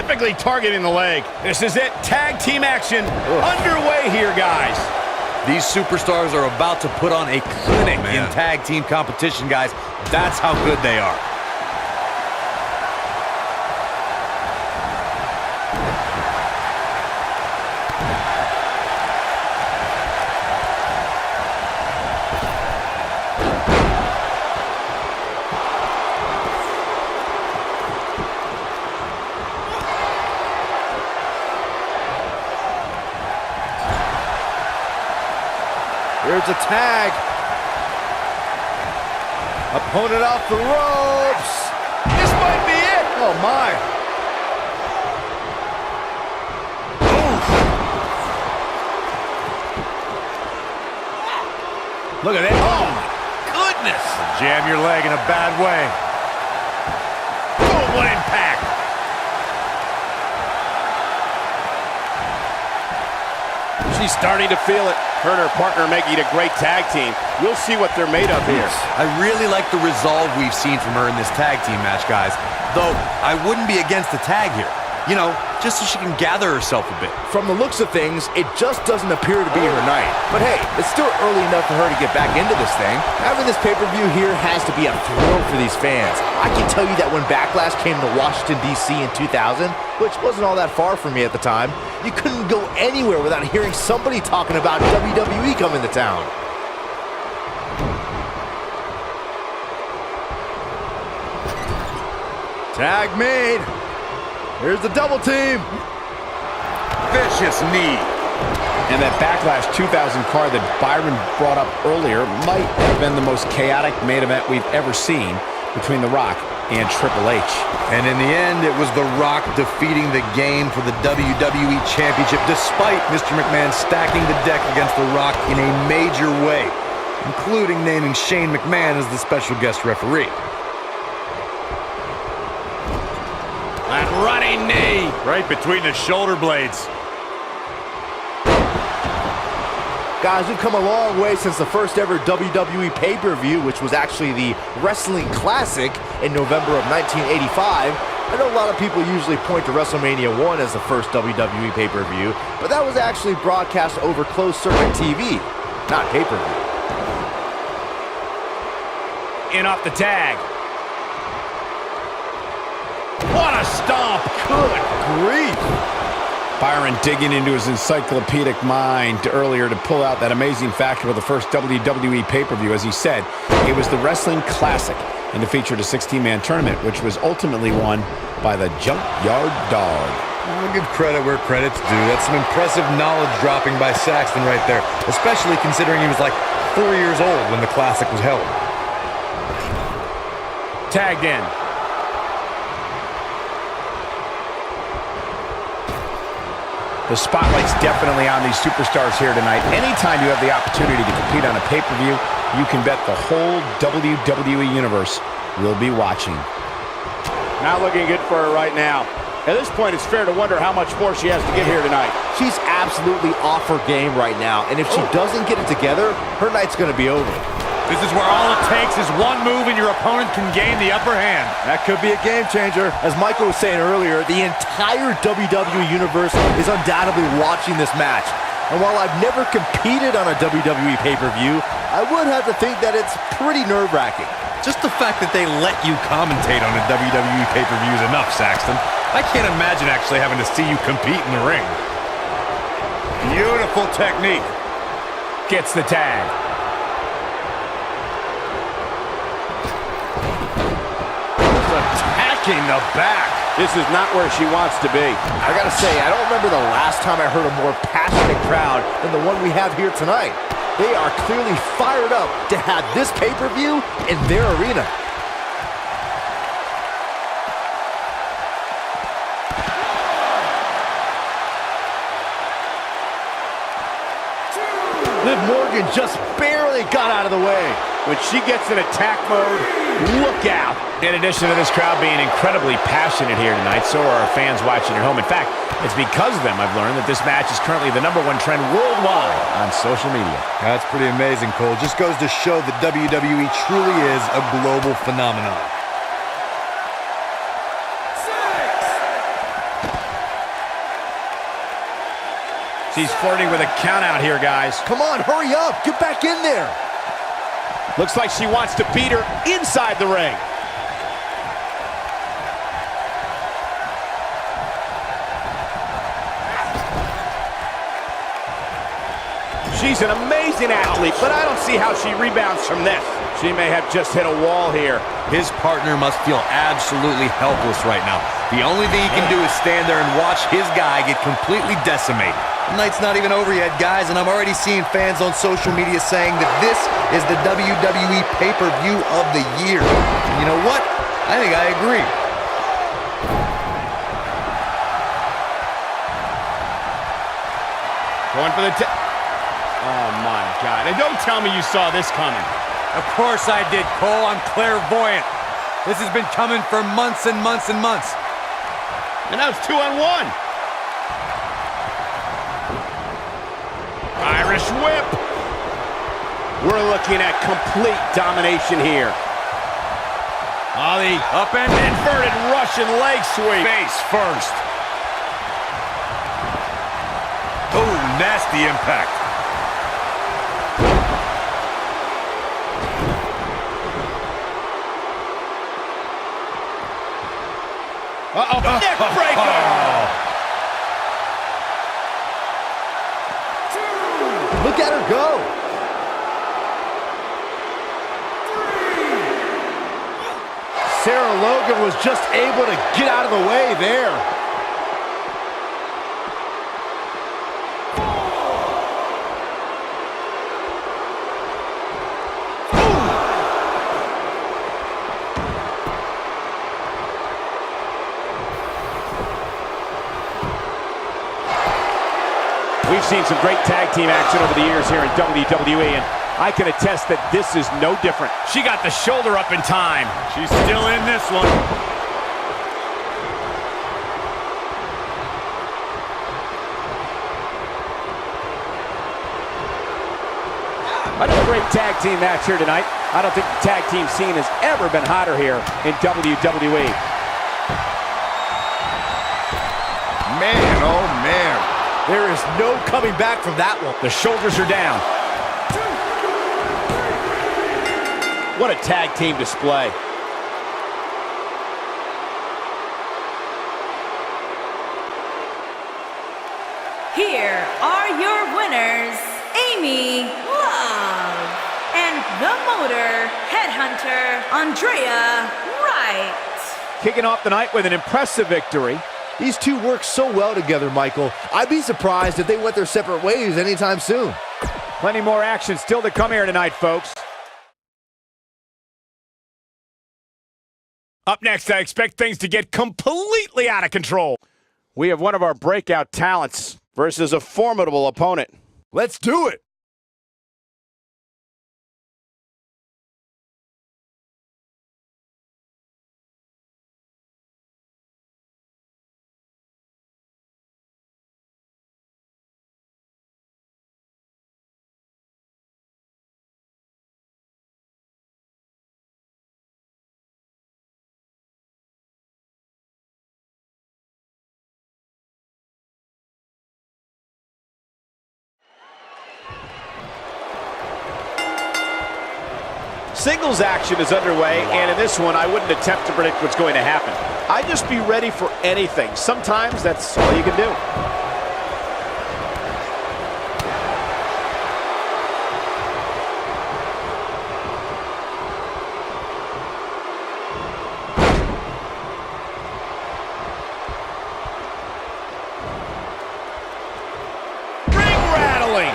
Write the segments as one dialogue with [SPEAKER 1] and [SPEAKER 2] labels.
[SPEAKER 1] specifically targeting the leg. This is it. Tag team action underway here, guys.
[SPEAKER 2] These superstars are about to put on a clinic in tag team competition, guys. That's how good they are.
[SPEAKER 3] Here's a tag. Opponent off the ropes.
[SPEAKER 1] This might be it.
[SPEAKER 3] Oh, my.
[SPEAKER 2] Look at that. Oh, my goodness.
[SPEAKER 3] Jam your leg in a bad way.
[SPEAKER 1] Oh, what impact. She's starting to feel it. Her and her partner making a great tag team. We'll see what they're made of here.
[SPEAKER 2] I really like the resolve we've seen from her in this tag team match, guys. Though, I wouldn't be against the tag here. You know, just so she can gather herself a bit.
[SPEAKER 3] From the looks of things, it just doesn't appear to be her night. But hey, it's still early enough for her to get back into this thing. Having this pay-per-view here has to be a thrill for these fans. I can tell you that when Backlash came to Washington, D.C. in 2000, which wasn't all that far from me at the time, you couldn't go anywhere without hearing somebody talking about WWE coming to town. Tag made. Here's the double team.
[SPEAKER 2] Vicious knee.
[SPEAKER 1] And that Backlash 2000 card that Byron brought up earlier might have been the most chaotic main event we've ever seen between The Rock and Triple H.
[SPEAKER 2] And in the end, it was The Rock defeating the game for the WWE Championship, despite Mr. McMahon stacking the deck against The Rock in a major way, including naming Shane McMahon as the special guest referee.
[SPEAKER 1] That running knee.
[SPEAKER 3] Right between the shoulder blades. Guys, we've come a long way since the first ever WWE pay-per-view, which was actually the Wrestling Classic in November of 1985. I know a lot of people usually point to WrestleMania 1 as the first WWE pay-per-view, but that was actually broadcast over closed-circuit TV, not pay-per-view.
[SPEAKER 1] In off the tag. What a stomp!
[SPEAKER 3] Good grief!
[SPEAKER 1] Byron digging into his encyclopedic mind earlier to pull out that amazing fact of the first WWE pay-per-view. As he said, it was the Wrestling Classic, and it featured a 16-man tournament, which was ultimately won by the Junkyard Dog.
[SPEAKER 2] I'll give credit where credit's due. That's some impressive knowledge dropping by Saxton right there, especially considering he was like 4 years old when the Classic was held.
[SPEAKER 1] Tagged in. The spotlight's definitely on these superstars here tonight. Anytime you have the opportunity to compete on a pay-per-view, you can bet the whole WWE Universe will be watching. Not looking good for her right now. At this point, it's fair to wonder how much more she has to give here tonight.
[SPEAKER 3] She's absolutely off her game right now, and if she doesn't get it together, her night's going to be over.
[SPEAKER 4] This is where all it takes is one move and your opponent can gain the upper hand.
[SPEAKER 3] That could be a game changer. As Michael was saying earlier, the entire WWE Universe is undoubtedly watching this match. And while I've never competed on a WWE pay-per-view, I would have to think that it's pretty nerve-wracking.
[SPEAKER 2] Just the fact that they let you commentate on a WWE pay-per-view is enough, Saxton. I can't imagine actually having to see you compete in the ring.
[SPEAKER 4] Beautiful technique.
[SPEAKER 1] Gets the tag.
[SPEAKER 4] Attacking the back.
[SPEAKER 1] This is not where she wants to be.
[SPEAKER 3] I gotta say, I don't remember the last time I heard a more passionate crowd than the one we have here tonight. They are clearly fired up to have this pay-per-view in their arena. Liv Morgan just barely got out of the way.
[SPEAKER 1] When she gets in attack mode, look out. In addition to this crowd being incredibly passionate here tonight, so are our fans watching at home. In fact, it's because of them I've learned that this match is currently the #1 trend worldwide on social media.
[SPEAKER 2] That's pretty amazing, Cole. Just goes to show that WWE truly is a global phenomenon.
[SPEAKER 1] She's flirting with a count out here, guys.
[SPEAKER 3] Come on, hurry up. Get back in there.
[SPEAKER 1] Looks like she wants to beat her inside the ring. She's an amazing athlete, but I don't see how she rebounds from this. She may have just hit a wall here.
[SPEAKER 2] His partner must feel absolutely helpless right now. The only thing he can do is stand there and watch his guy get completely decimated. The night's not even over yet, guys, and I'm already seeing fans on social media saying that this is the WWE pay-per-view of the year. And you know what? I think I agree.
[SPEAKER 1] Going for the oh, my God. And don't tell me you saw this coming.
[SPEAKER 4] Of course I did, Cole. I'm clairvoyant. This has been coming for months and months and months.
[SPEAKER 1] And now it's 2-on-1. Irish whip. We're looking at complete domination here.
[SPEAKER 4] Oh, the
[SPEAKER 1] Up and inverted Russian leg sweep.
[SPEAKER 4] face first.
[SPEAKER 2] Oh, nasty impact.
[SPEAKER 1] Uh-oh, neck breaker!
[SPEAKER 3] Look at her go. Sarah Logan was just able to get out of the way there.
[SPEAKER 1] We've seen some great tag team action over the years here in WWE, and I can attest that this is no different. She got the shoulder up in time.
[SPEAKER 4] She's still in this one.
[SPEAKER 1] Another great tag team match here tonight. I don't think the tag team scene has ever been hotter here in WWE.
[SPEAKER 2] Man, oh man.
[SPEAKER 3] There is no coming back from that one.
[SPEAKER 1] The shoulders are down. What a tag team display.
[SPEAKER 5] Here are your winners, Amy Love and the Motor Headhunter, Andrea Wright.
[SPEAKER 1] Kicking off the night with an impressive victory.
[SPEAKER 3] These two work so well together, Michael. I'd be surprised if they went their separate ways anytime soon.
[SPEAKER 1] Plenty more action still to come here tonight, folks. Up next, I expect things to get completely out of control. We have one of our breakout talents versus a formidable opponent.
[SPEAKER 3] Let's do it.
[SPEAKER 1] Singles action is underway, and in this one, I wouldn't attempt to predict what's going to happen. I'd just be ready for anything. Sometimes that's all you can do. Ring rattling.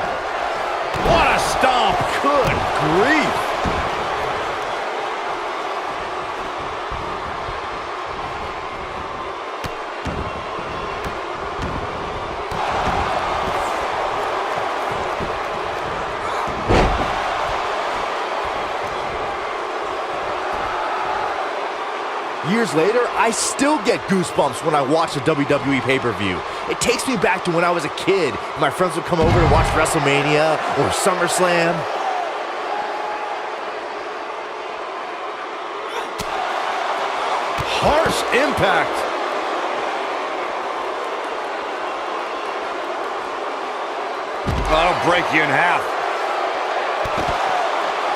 [SPEAKER 1] What a stomp. Good grief.
[SPEAKER 3] Years later, I still get goosebumps when I watch a WWE pay-per-view. It takes me back to when I was a kid. My friends would come over to watch WrestleMania or SummerSlam.
[SPEAKER 2] Harsh impact. That'll break you in half.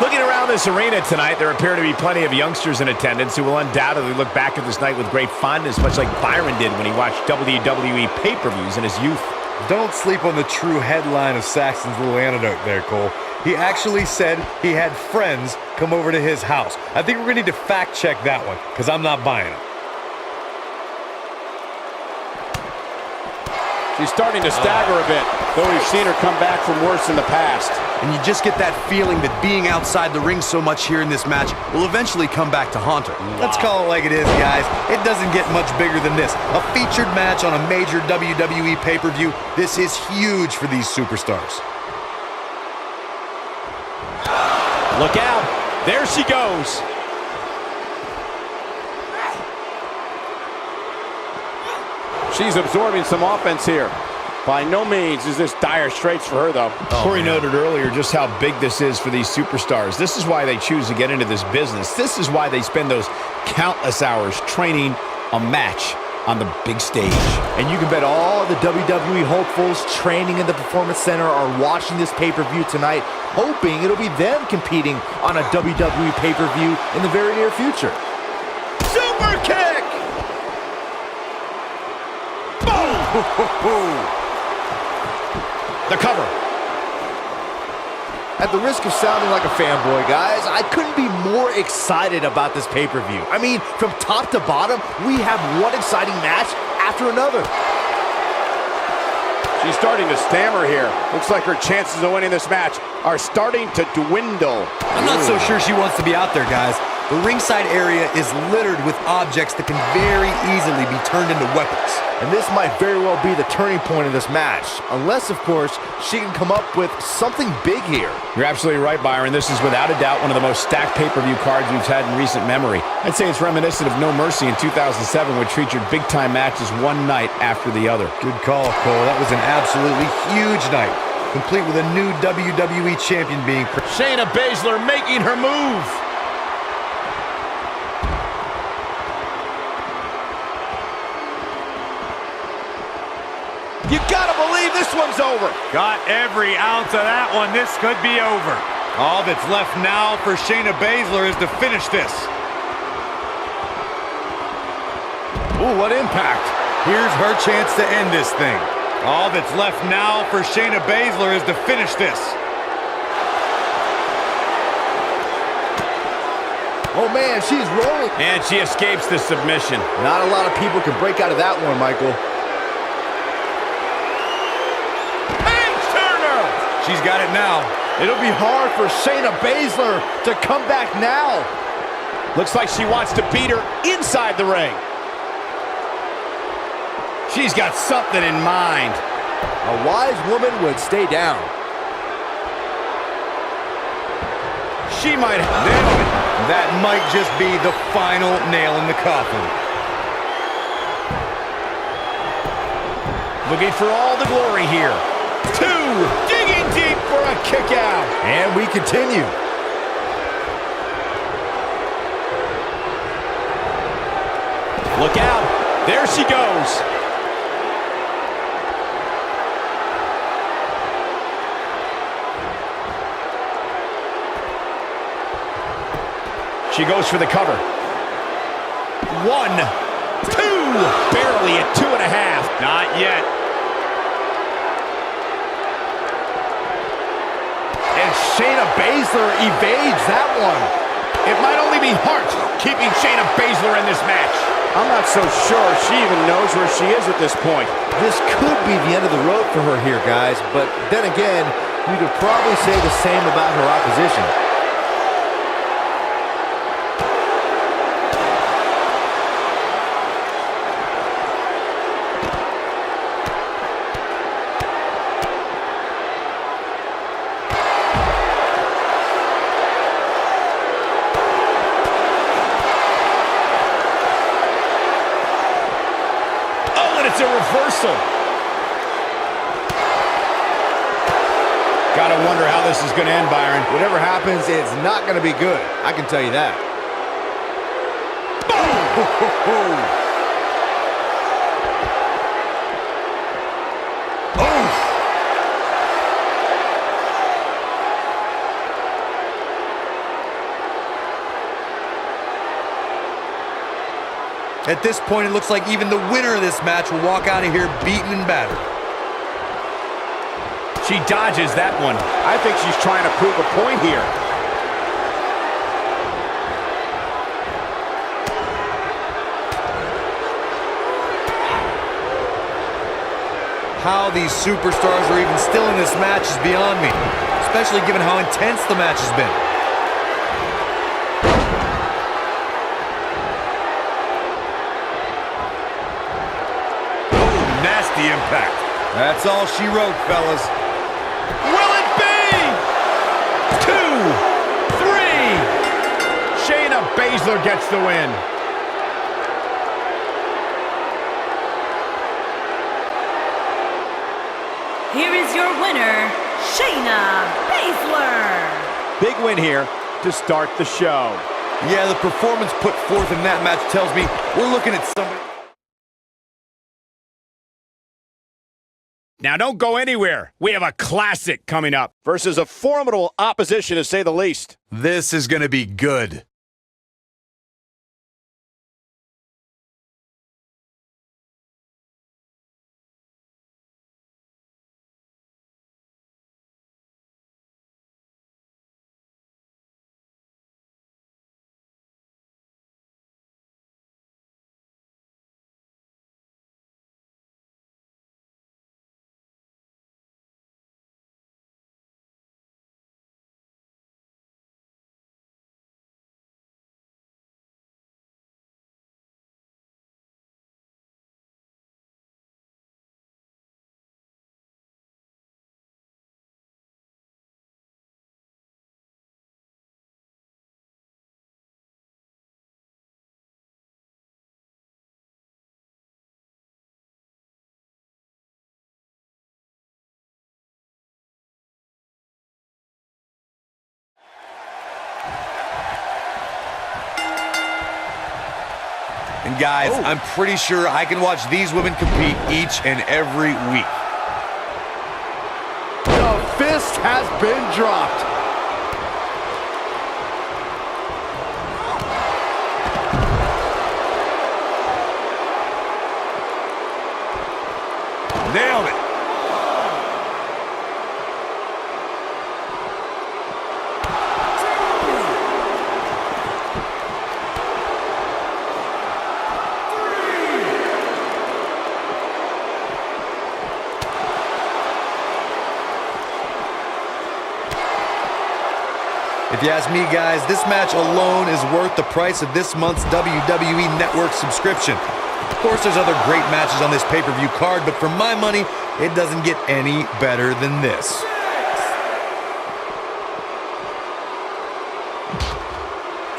[SPEAKER 1] Looking around this arena tonight, there appear to be plenty of youngsters in attendance who will undoubtedly look back at this night with great fondness, much like Byron did when he watched WWE pay-per-views in his youth.
[SPEAKER 2] Don't sleep on the true headline of Saxton's little anecdote there, Cole. He actually said he had friends come over to his house. I think we're going to need to fact-check that one, because I'm not buying it.
[SPEAKER 6] She's starting to stagger a bit, though we've seen her come back from worse in the past.
[SPEAKER 7] And you just get that feeling that being outside the ring so much here in this match will eventually come back to haunt her.
[SPEAKER 2] Let's call it like it is, guys. It doesn't get much bigger than this. A featured match on a major WWE pay-per-view. This is huge for these superstars.
[SPEAKER 6] Look out. There she goes. She's absorbing some offense here. By no means is this dire straits for her, though.
[SPEAKER 1] Corey noted earlier just how big this is for these superstars. This is why they choose to get into this business. This is why they spend those countless hours training a match on the big stage.
[SPEAKER 3] And you can bet all the WWE hopefuls training in the Performance Center are watching this pay-per-view tonight, hoping it'll be them competing on a WWE pay-per-view in the very near future.
[SPEAKER 1] Super kick! Boom! The cover.
[SPEAKER 3] At the risk of sounding like a fanboy, guys, I couldn't be more excited about this pay-per-view. I mean, from top to bottom, we have one exciting match after another.
[SPEAKER 6] She's starting to stammer here. Looks like her chances of winning this match are starting to dwindle.
[SPEAKER 2] I'm not so sure she wants to be out there, guys. The ringside area is littered with objects that can very easily be turned into weapons.
[SPEAKER 3] And this might very well be the turning point of this match. Unless, of course, she can come up with something big here.
[SPEAKER 1] You're absolutely right, Byron. This is without a doubt one of the most stacked pay-per-view cards we've had in recent memory. I'd say it's reminiscent of No Mercy in 2007, which featured big-time matches one night after the other.
[SPEAKER 2] Good call, Cole. That was an absolutely huge night, complete with a new WWE champion being...
[SPEAKER 1] Shayna Baszler making her move.
[SPEAKER 6] You gotta believe this one's over.
[SPEAKER 4] Got every ounce of that one. This could be over.
[SPEAKER 2] All that's left now for Shayna Baszler is to finish this.
[SPEAKER 6] Ooh, what impact.
[SPEAKER 2] Here's her chance to end this thing. All that's left now for Shayna Baszler is to finish this.
[SPEAKER 3] Oh, man, she's rolling.
[SPEAKER 1] And she escapes the submission.
[SPEAKER 3] Not a lot of people can break out of that one, Michael.
[SPEAKER 2] She's got it now.
[SPEAKER 3] It'll be hard for Shayna Baszler to come back now.
[SPEAKER 6] Looks like she wants to beat her inside the ring.
[SPEAKER 1] She's got something in mind.
[SPEAKER 3] A wise woman would stay down.
[SPEAKER 1] She might have...
[SPEAKER 2] That might just be the final nail in the coffin.
[SPEAKER 1] Looking for all the glory here. 2, digging deep for a kick out.
[SPEAKER 3] And we continue.
[SPEAKER 6] Look out. There she goes.
[SPEAKER 1] She goes for the cover. 1, 2.
[SPEAKER 6] Barely at 2.5.
[SPEAKER 4] Not yet.
[SPEAKER 3] And Shayna Baszler evades that one.
[SPEAKER 1] It might only be heart keeping Shayna Baszler in this match.
[SPEAKER 6] I'm not so sure she even knows where she is at this point.
[SPEAKER 3] This could be the end of the road for her here, guys. But then again, you could probably say the same about her opposition.
[SPEAKER 1] It's a reversal. Gotta wonder how this is gonna end, Byron.
[SPEAKER 3] Whatever happens, it's not gonna be good. I can tell you that.
[SPEAKER 2] At this point, it looks like even the winner of this match will walk out of here beaten and battered.
[SPEAKER 1] She dodges that one.
[SPEAKER 6] I think she's trying to prove a point here.
[SPEAKER 2] How these superstars are even still in this match is beyond me, especially given how intense the match has been. Oh, nasty impact. That's all she wrote, fellas.
[SPEAKER 1] Will it be? 2, 3. Shayna Baszler gets the win.
[SPEAKER 5] Here is your winner, Shayna Baszler.
[SPEAKER 6] Big win here to start the show.
[SPEAKER 2] Yeah, the performance put forth in that match tells me we're looking at somebody.
[SPEAKER 1] Now don't go anywhere. We have a classic coming up.
[SPEAKER 6] Versus a formidable opposition, to say the least.
[SPEAKER 7] This is going to be good.
[SPEAKER 2] And guys, I'm pretty sure I can watch these women compete each and every week.
[SPEAKER 3] The fist has been dropped.
[SPEAKER 2] Nailed it. If you ask me, guys, this match alone is worth the price of this month's WWE Network subscription. Of course, there's other great matches on this pay-per-view card, but for my money, it doesn't get any better than this.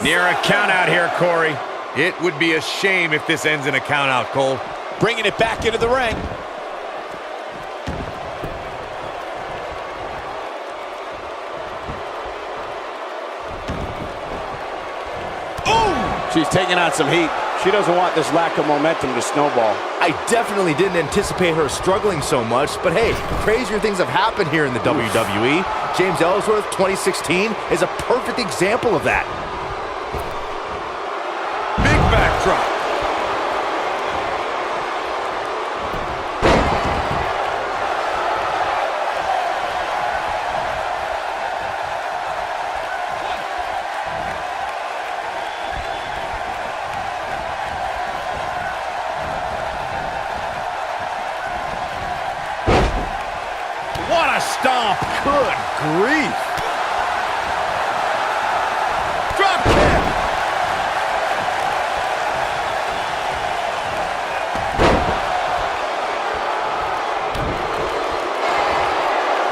[SPEAKER 1] Near a count out here, Corey.
[SPEAKER 2] It would be a shame if this ends in a count-out, Cole.
[SPEAKER 6] Bringing it back into the ring. She's taking on some heat. She doesn't want this lack of momentum to snowball.
[SPEAKER 3] I definitely didn't anticipate her struggling so much, but hey, crazier things have happened here in the WWE. James Ellsworth, 2016, is a perfect example of that.
[SPEAKER 2] Big backdrop.
[SPEAKER 1] What a stomp.
[SPEAKER 3] Good grief.
[SPEAKER 1] Drop kick.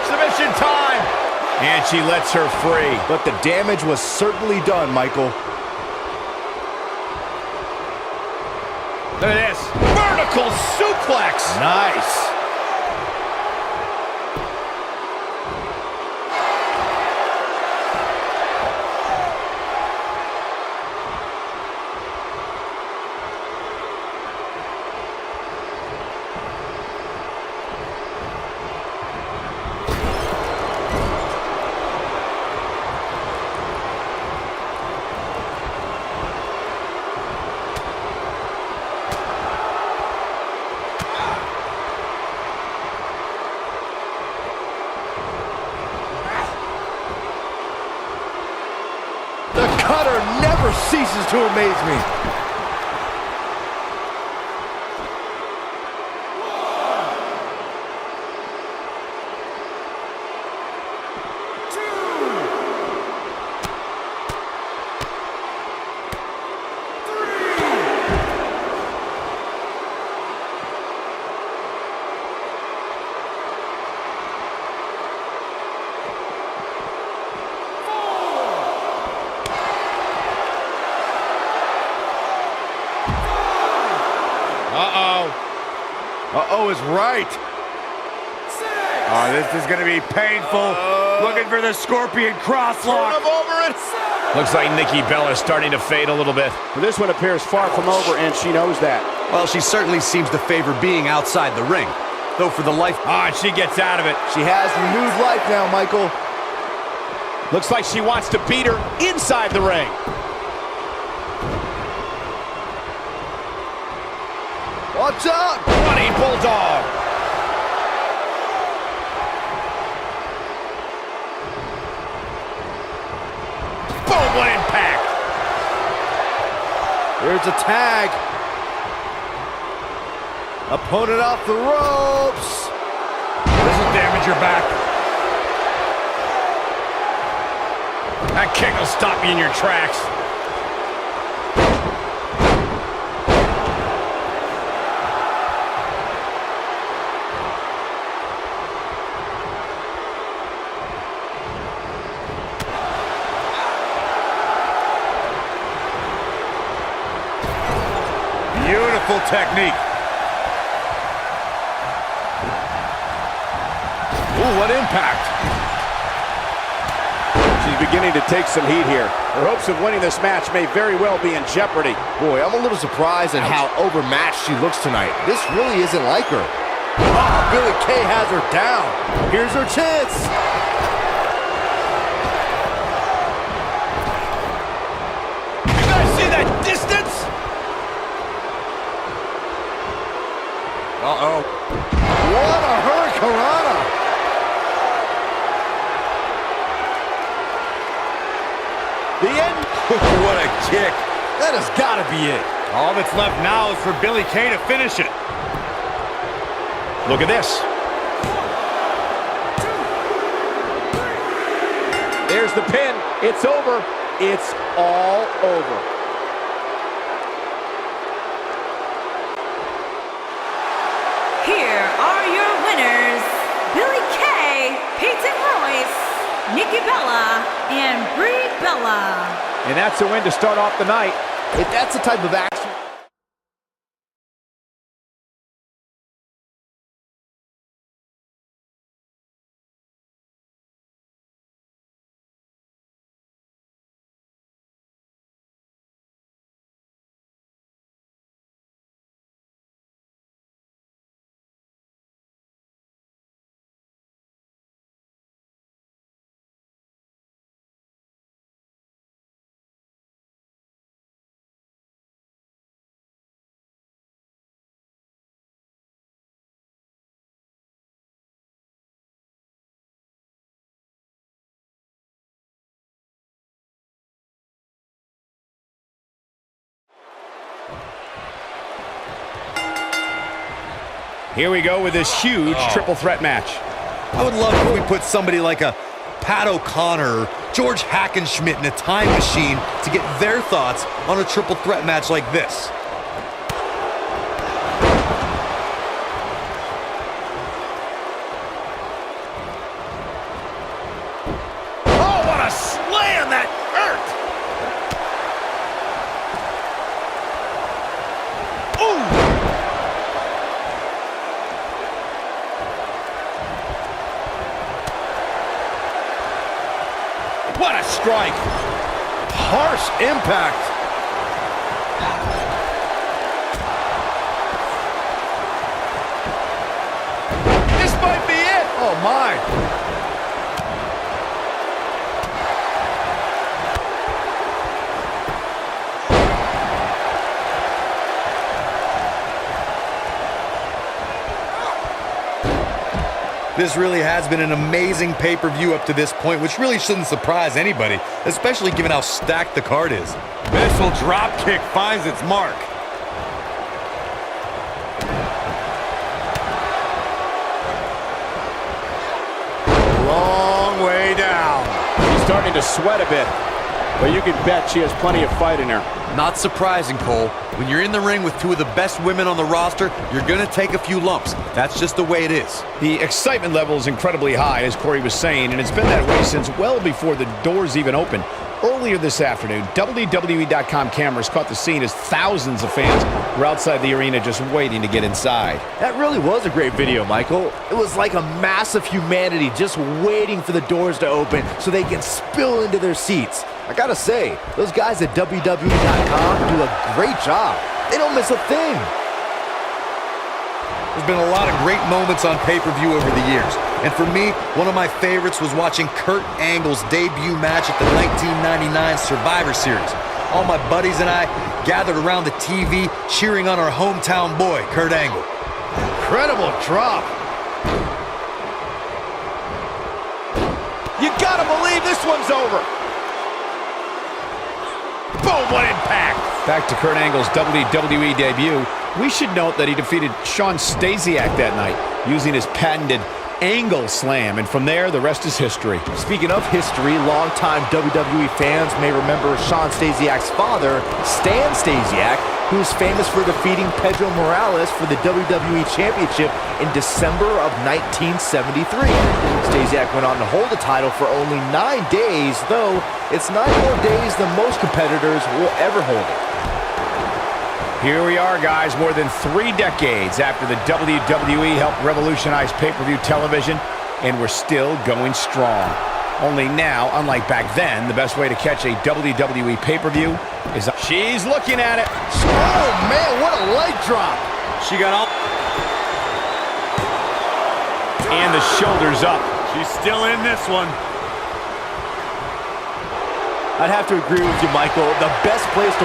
[SPEAKER 1] Submission time. And she lets her free.
[SPEAKER 3] But the damage was certainly done, Michael.
[SPEAKER 1] Look at this. Vertical suplex. Nice.
[SPEAKER 3] ceases to amaze me.
[SPEAKER 2] Uh-oh is right. Oh, this is going to be painful. Looking for the Scorpion crosslock.
[SPEAKER 1] Looks like Nikki Bella is starting to fade a little bit.
[SPEAKER 6] This one appears far from over, and she knows that.
[SPEAKER 7] Well, she certainly seems to favor being outside the ring. Though for the life...
[SPEAKER 1] Ah, and she gets out of it.
[SPEAKER 3] She has renewed life now, Michael.
[SPEAKER 6] Looks like she wants to beat her inside the ring.
[SPEAKER 3] Watch out!
[SPEAKER 1] Running Bulldog. Boom, what impact.
[SPEAKER 3] Here's a tag. Opponent off the ropes.
[SPEAKER 1] This will damage your back. That kick will stop you in your tracks.
[SPEAKER 2] Beautiful technique.
[SPEAKER 1] Ooh, what impact.
[SPEAKER 6] She's beginning to take some heat here. Her hopes of winning this match may very well be in jeopardy.
[SPEAKER 3] Boy, I'm a little surprised at how overmatched she looks tonight. This really isn't like her. Oh, Billie Kay has her down. Here's her chance.
[SPEAKER 1] You guys see that distance?
[SPEAKER 3] Uh-oh. What a hurricanrana.
[SPEAKER 1] The end.
[SPEAKER 2] What a kick.
[SPEAKER 3] That has got to be it.
[SPEAKER 2] All that's left now is for Billie Kay to finish it.
[SPEAKER 1] Look at this.
[SPEAKER 6] There's the pin. It's over. It's all over.
[SPEAKER 5] Here are your winners, Billie Kay, Peyton Royce, Nikki Bella, and Brie Bella.
[SPEAKER 6] And that's a win to start off the night.
[SPEAKER 3] If that's the type of action...
[SPEAKER 1] Here we go with this huge triple threat match.
[SPEAKER 2] I would love if we put somebody like a Pat O'Connor or George Hackenschmidt in a time machine to get their thoughts on a triple threat match like this.
[SPEAKER 1] Oh, what a slam that hurt. Ooh. What a strike. Harsh impact. This might be it.
[SPEAKER 3] Oh, my.
[SPEAKER 2] This really has been an amazing pay-per-view up to this point, which really shouldn't surprise anybody, especially given how stacked the card is.
[SPEAKER 4] Missile drop kick finds its mark.
[SPEAKER 2] Long way down.
[SPEAKER 6] She's starting to sweat a bit, but you can bet she has plenty of fight in her.
[SPEAKER 7] Not surprising, Cole. When you're in the ring with two of the best women on the roster, you're going to take a few lumps. That's just the way it is.
[SPEAKER 1] The excitement level is incredibly high, as Corey was saying, and it's been that way since well before the doors even opened. Earlier this afternoon, WWE.com cameras caught the scene as thousands of fans were outside the arena just waiting to get inside.
[SPEAKER 3] That really was a great video, Michael. It was like a mass of humanity just waiting for the doors to open so they can spill into their seats. I gotta say, those guys at WWE.com do a great job. They don't miss a thing.
[SPEAKER 2] There's been a lot of great moments on pay-per-view over the years. And for me, one of my favorites was watching Kurt Angle's debut match at the 1999 Survivor Series. All my buddies and I gathered around the TV cheering on our hometown boy, Kurt Angle.
[SPEAKER 3] Incredible drop.
[SPEAKER 6] You gotta believe this one's over. Boom, what impact.
[SPEAKER 1] Back to Kurt Angle's WWE debut, we should note that he defeated Shawn Stasiak that night using his patented Angle Slam, and from there, the rest is history.
[SPEAKER 3] Speaking of history, longtime WWE fans may remember Shawn Stasiak's father, Stan Stasiak, who is famous for defeating Pedro Morales for the WWE Championship in December of 1973. Stasiak went on to hold the title for only 9 days, though it's 9 more days than most competitors will ever hold it.
[SPEAKER 1] Here we are, guys, more than 3 decades after the WWE helped revolutionize pay-per-view television, and we're still going strong. Only now, unlike back then, the best way to catch a WWE pay-per-view is... She's looking at it.
[SPEAKER 3] Oh, man, what a leg drop.
[SPEAKER 4] She got all...
[SPEAKER 1] And the shoulders up.
[SPEAKER 4] She's still in this one.
[SPEAKER 3] I'd have to agree with you, Michael. The best place to...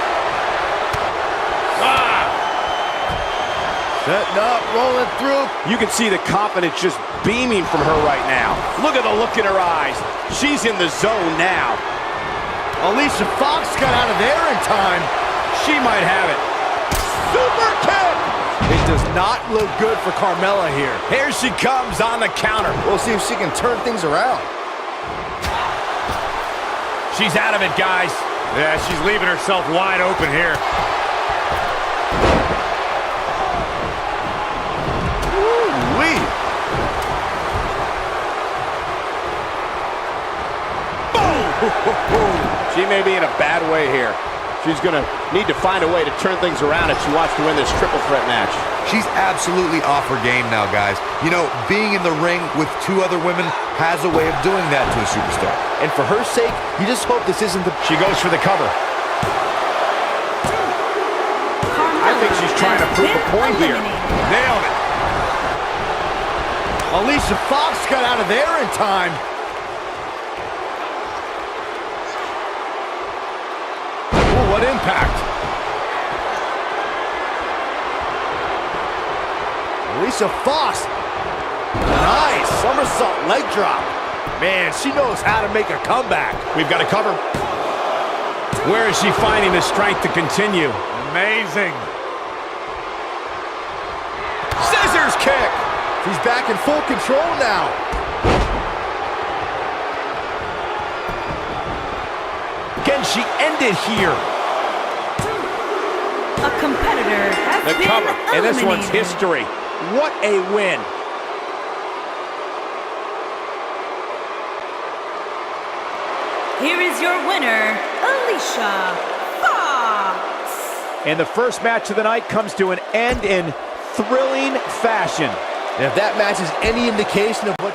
[SPEAKER 3] Setting up, rolling through.
[SPEAKER 6] You can see the confidence just beaming from her right now. Look at the look in her eyes. She's in the zone now.
[SPEAKER 3] Alicia Fox got out of there in time.
[SPEAKER 1] She might have it.
[SPEAKER 6] Super kick!
[SPEAKER 3] It does not look good for Carmella here.
[SPEAKER 1] Here she comes on the counter.
[SPEAKER 3] We'll see if she can turn things around.
[SPEAKER 1] She's out of it, guys.
[SPEAKER 4] Yeah, she's leaving herself wide open here.
[SPEAKER 3] Woo-wee.
[SPEAKER 6] She may be in a bad way here. She's going to need to find a way to turn things around if she wants to win this triple threat match.
[SPEAKER 2] She's absolutely off her game now, guys. You know, being in the ring with 2 other women has a way of doing that to a superstar.
[SPEAKER 3] And for her sake, you just hope this isn't the...
[SPEAKER 1] She goes for the cover.
[SPEAKER 6] I think she's trying to prove a point here.
[SPEAKER 3] Nailed it. Alicia Fox got out of there in time.
[SPEAKER 1] Ooh, what impact.
[SPEAKER 3] Alicia Fox. Nice somersault leg drop. Man, she knows how to make a comeback.
[SPEAKER 1] We've got a cover. Where is she finding the strength to continue?
[SPEAKER 4] Amazing.
[SPEAKER 1] Scissors kick.
[SPEAKER 3] She's back in full control now.
[SPEAKER 1] Can she end it here?
[SPEAKER 5] A competitor has
[SPEAKER 6] The
[SPEAKER 5] been
[SPEAKER 6] cover, and this one's
[SPEAKER 5] eliminated.
[SPEAKER 6] history. What a win.
[SPEAKER 5] Here is your winner, Alicia Fox.
[SPEAKER 1] And the first match of the night comes to an end in thrilling fashion.
[SPEAKER 3] And if that match is any indication of what...